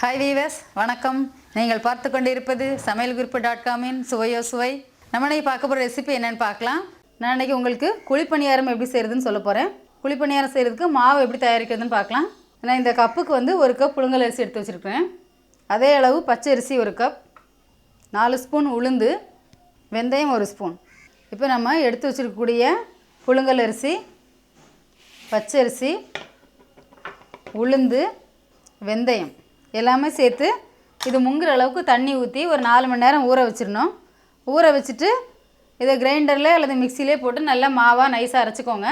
Hi viewers, வணக்கம். நீங்கள் பார்த்து கொண்டிருப்பது சமையல்குறிப்பு.com-இன் சுவையோ சுவை. நம்ம இன்றைக்கி பார்க்க போகிற ரெசிபி என்னென்னு பார்க்கலாம். நான் இன்றைக்கி உங்களுக்கு குழிப்பணியாரம் எப்படி செய்கிறதுன்னு சொல்ல போகிறேன். குழிப்பணியாரம் செய்கிறதுக்கு மாவு எப்படி தயாரிக்கிறதுன்னு பார்க்கலாம். நான் இந்த கப்புக்கு வந்து 1 கப் புழுங்கல் அரிசி எடுத்து வச்சுருக்கேன். அதே அளவு பச்சை அரிசி 1 கப், 4 ஸ்பூன் உளுந்து, வெந்தயம் 1 ஸ்பூன். இப்போ நம்ம எடுத்து வச்சுருக்கக்கூடிய புழுங்கல் அரிசி, பச்சை அரிசி, உளுந்து, வெந்தயம் எல்லாமே சேர்த்து இது முங்குற அளவுக்கு தண்ணி ஊற்றி ஒரு 4 மணி நேரம் ஊற வச்சிடணும். ஊற வச்சுட்டு இதை கிரைண்டரில் அல்லது மிக்சியிலே போட்டு நல்லா மாவாக நைஸாக அரைச்சிக்கோங்க.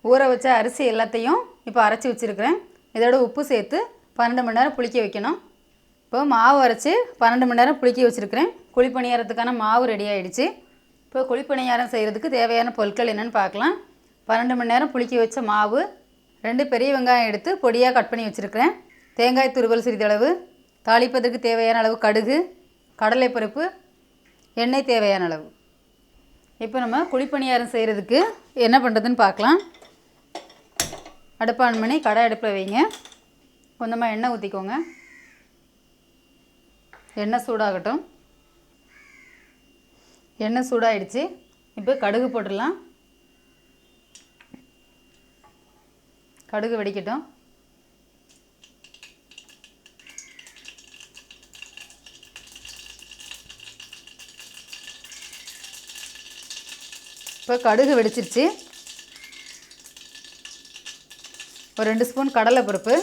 ஊற வச்ச அரிசி எல்லாத்தையும் இப்போ அரைச்சி வச்சுருக்கிறேன். இதோட உப்பு சேர்த்து 12 மணி நேரம் புளிக்க வைக்கணும். இப்போ மாவு அரைச்சி 12 மணி நேரம் புளிக்க வச்சுருக்கிறேன். குழிப்பணியாரத்துக்கான மாவு ரெடி ஆகிடுச்சு. இப்போ குழிப்பணியாரம் செய்கிறதுக்கு தேவையான பொருட்கள் என்னென்னு பார்க்கலாம். 12 மணி நேரம் புளிக்க வச்ச மாவு, 2 பெரிய வெங்காயம் எடுத்து பொடியாக கட் பண்ணி வச்சுருக்கிறேன். தேங்காய் துருவல் சிறிதளவு, தாளிப்பதற்கு தேவையான அளவு கடுகு, கடலைப்பருப்பு, எண்ணெய் தேவையான அளவு. இப்போ நம்ம குழிப்பணியாரம் செய்கிறதுக்கு என்ன பண்ணுறதுன்னு பார்க்கலாம். அடுப்பு ஆன் பண்ணி கடை அடுப்பில் வைங்க. கொஞ்சமாக எண்ணெய் ஊற்றிக்கோங்க. எண்ணெய் சூடாகட்டும். எண்ணெய் சூடாகிடுச்சு. இப்போ கடுகு போட்டுடலாம். கடுகு வெடிக்கட்டும். இப்போ கடுகு வெடிச்சிருச்சு. ஒரு 2 ஸ்பூன் கடலைப்பருப்பு.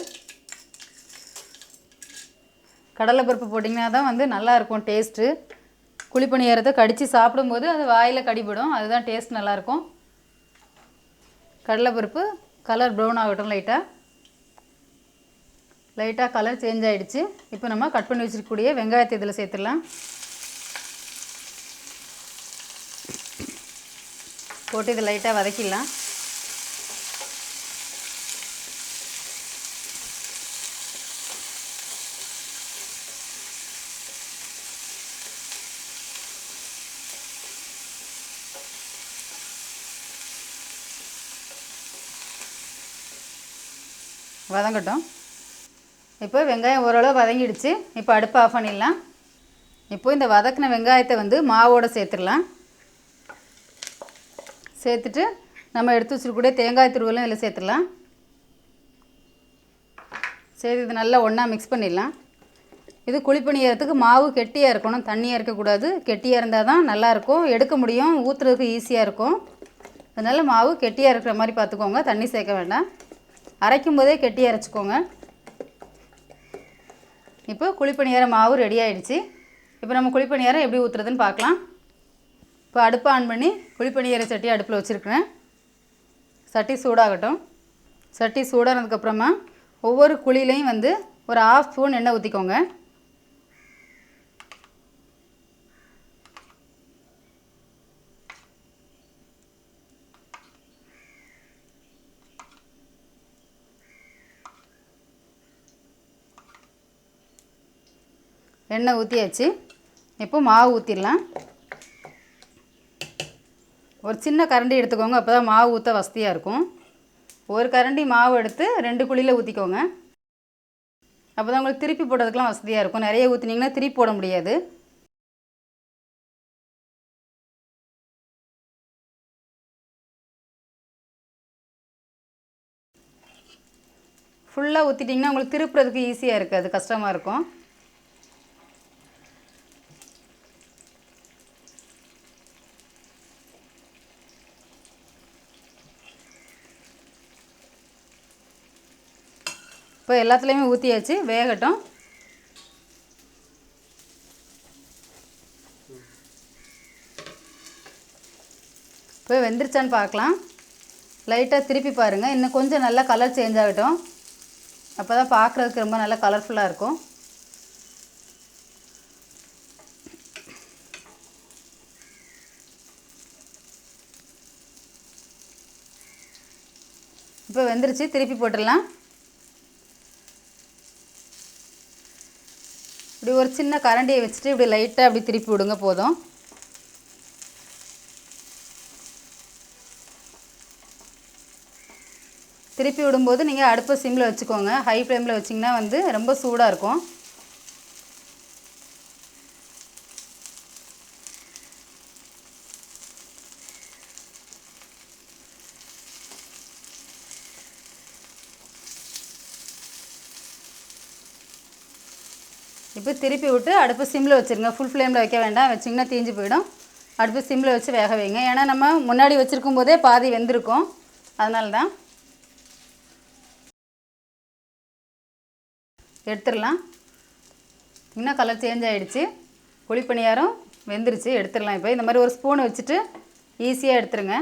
கடலைப்பருப்பு போட்டிங்கன்னா தான் வந்து நல்லாயிருக்கும் டேஸ்ட்டு. குழிப்பணியாரத்தை கடித்து சாப்பிடும்போது அது வாயில் கடிபடும், அதுதான் டேஸ்ட் நல்லாயிருக்கும். கடலைப்பருப்பு கலர் ப்ரௌன் ஆகட்டும். லைட்டாக கலர் சேஞ்ச் ஆகிடுச்சு. இப்போ நம்ம கட் பண்ணி வச்சுருக்கக்கூடிய வெங்காயத்தை இதில் சேர்த்துடலாம். போட்டு இதை லைட்டாக வதக்கிடலாம். வதங்கட்டும். இப்போ வெங்காயம் ஓரளவு வதங்கிடுச்சு. இப்போ அடுப்பு ஆஃப் பண்ணிடலாம். இப்போ இந்த வதக்கின வெங்காயத்தை வந்து மாவோடு சேர்த்துடலாம். சேர்த்துட்டு நம்ம எடுத்து வச்சுருக்கூடிய தேங்காய் துருவலும் இதில் சேர்த்துடலாம். சேர்த்து இது நல்லா ஒன்றா மிக்ஸ் பண்ணிடலாம். இது குழிப்பணியாரத்துக்கு மாவு கெட்டியாக இருக்கணும், தண்ணியாக இருக்கக்கூடாது. கெட்டியாக இருந்தால் தான் நல்லாயிருக்கும், எடுக்க முடியும், ஊற்றுறதுக்கு ஈஸியாக இருக்கும். அதனால் மாவு கெட்டியாக இருக்கிற மாதிரி பார்த்துக்கோங்க, தண்ணி சேர்க்க வேண்டாம். அரைக்கும் போதே கெட்டியாக அரைச்சிக்கோங்க. இப்போ குழிப்பணியாரம் மாவு ரெடி ஆகிடுச்சு. இப்போ நம்ம குழிப்பணியாரம் எப்படி ஊற்றுறதுன்னு பார்க்கலாம். இப்போ அடுப்பு ஆன் பண்ணி குழிப்பணியார சட்டி அடுப்பில் வச்சுருக்கிறேன். சட்டி சூடாகட்டும். சட்டி சூடானதுக்கப்புறமா ஒவ்வொரு குழிலையும் வந்து ஒரு 1/2 ஸ்பூன் எண்ணெய் ஊற்றிக்கோங்க. எண்ணெய் ஊற்றியாச்சு. இப்போ மாவு ஊற்றிடலாம். ஒரு சின்ன கரண்டி எடுத்துக்கோங்க, அப்போ தான் மாவு ஊற்ற வசதியாக இருக்கும். ஒரு கரண்டி மாவு எடுத்து 2 குழியில் ஊற்றிக்கோங்க. அப்போ தான் உங்களுக்கு திருப்பி போடுறதுக்கெலாம் வசதியாக இருக்கும். நிறைய ஊற்றினீங்கன்னா திருப்பி போட முடியாது. ஃபுல்லாக ஊற்றிட்டிங்கன்னா உங்களுக்கு திருப்புறதுக்கு ஈஸியாக இருக்காது, கஷ்டமாக இருக்கும். இப்போ எல்லாத்துலேயுமே ஊற்றியாச்சு, வேகட்டும். இப்போ வெந்துருச்சான்னு பார்க்கலாம். லைட்டாக திருப்பி பாருங்கள். இன்னும் கொஞ்சம் நல்லா கலர் சேஞ்ச் ஆகட்டும். அப்போ தான் பார்க்குறதுக்கு ரொம்ப நல்லா கலர்ஃபுல்லாக இருக்கும். இப்போ வெந்துருச்சு, திருப்பி போட்டுடலாம். இப்படி ஒரு சின்ன கரண்டியை வச்சுட்டு இப்படி லைட்டாக அப்படி திருப்பி விடுங்க, போதும். திருப்பி விடும்போது நீங்கள் அடுப்பை சிம்மில் வச்சுக்கோங்க. ஹை ஃப்ளேமில் வச்சிங்கன்னா வந்து ரொம்ப சூடாக இருக்கும். இப்போ திருப்பி விட்டு அடுப்பு சிம்மில் வச்சுருங்க. ஃபுல் ஃப்ளேமில் வைக்க வேண்டாம், வச்சிங்கன்னா தீஞ்சு போயிடும். அடுப்பு சிம்மில் வச்சு வேக வைங்க. ஏன்னா நம்ம முன்னாடி வச்சுருக்கும் போதே பாதி வெந்திருக்கும், அதனால தான். எடுத்துடலாம். இன்னும் கலர் சேஞ்ச் ஆகிடுச்சு. குழிப்பணியாரம் வெந்துருச்சு, எடுத்துடலாம். இப்போ இந்த மாதிரி ஒரு ஸ்பூனை வச்சுட்டு ஈஸியாக எடுத்துருங்க.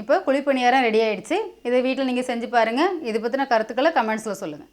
இப்போ குழிப்பணியாரம் ரெடி ஆகிடுச்சு. இதை வீட்டில் நீங்கள் செஞ்சு பாருங்கள். இது பற்றின கருத்துக்களை கமெண்ட்ஸில் சொல்லுங்கள்.